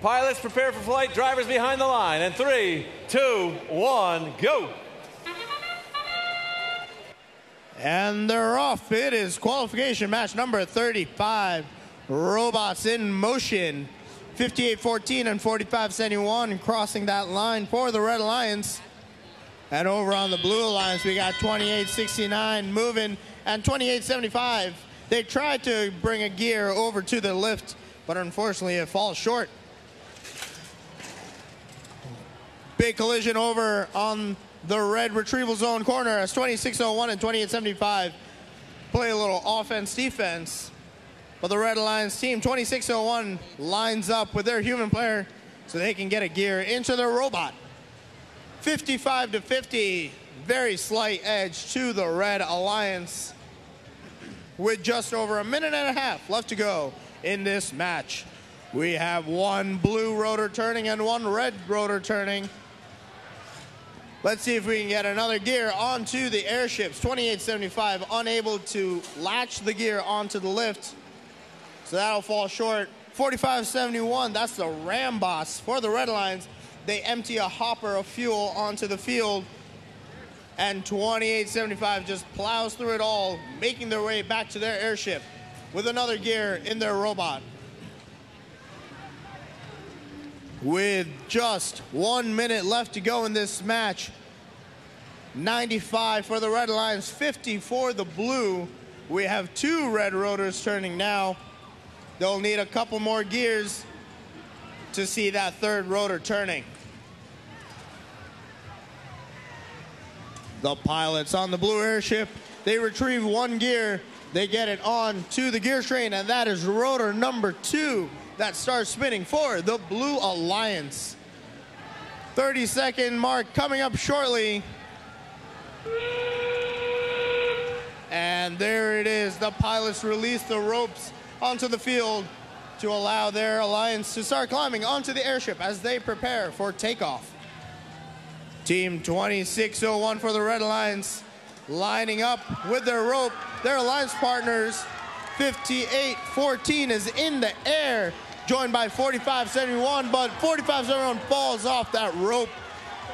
Pilots prepare for flight, drivers behind the line. And 3, 2, 1, go. And they're off. It is qualification match number 35. Robots in motion. 58-14 and 45-71 crossing that line for the Red Alliance. And over on the Blue Alliance, we got 28-69 moving and 28-75. They tried to bring a gear over to the lift, but unfortunately it falls short. Big collision over on the red retrieval zone corner as 26-01 and 28-75 play a little offense-defense. But the Red Alliance team, 26-01, lines up with their human player so they can get a gear into their robot. 55-50, very slight edge to the Red Alliance with just over a minute and a half left to go in this match. We have one blue rotor turning and one red rotor turning. Let's see if we can get another gear onto the airships. 28-75, unable to latch the gear onto the lift. So that'll fall short. 45-71, that's the Ramboss for the Red Alliance. They empty a hopper of fuel onto the field. And 28-75 just plows through it all, making their way back to their airship with another gear in their robot. With just 1 minute left to go in this match, 95 for the Red Alliance, 50 for the Blue. We have two red rotors turning now. They'll need a couple more gears to see that third rotor turning. The pilots on the blue airship, they retrieve one gear. They get it on to the gear train, and that is rotor number 2 that starts spinning for the Blue Alliance. 30-second mark coming up shortly. And there it is. The pilots release the ropes onto the field to allow their alliance to start climbing onto the airship as they prepare for takeoff. Team 26-01 for the Red Alliance lining up with their rope. Their alliance partners, 58-14 is in the air, joined by 45-71, but 45-71 falls off. That rope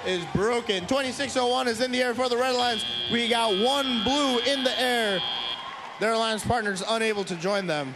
is broken. 26-01 is in the air for the Red Alliance. We got one blue in the air. Their alliance partners unable to join them.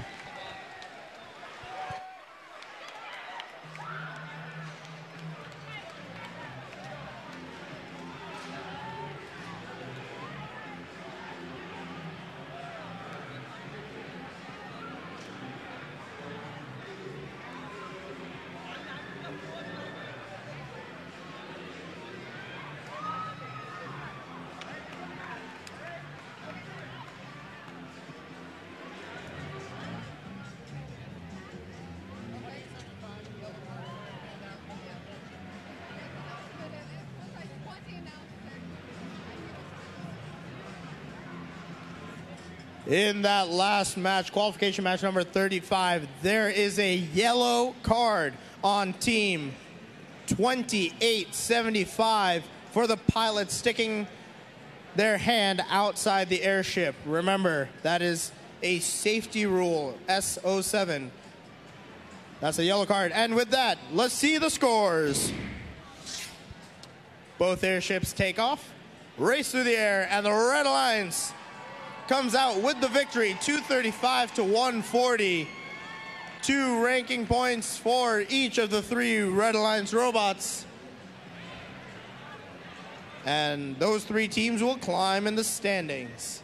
In that last match, qualification match number 35, there is a yellow card on team 28-75 for the pilots sticking their hand outside the airship. Remember, that is a safety rule, S07. That's a yellow card. And with that, let's see the scores. Both airships take off, race through the air, and the Red Alliance comes out with the victory, 235 to 140. 2 ranking points for each of the 3 Red Alliance robots. And those 3 teams will climb in the standings.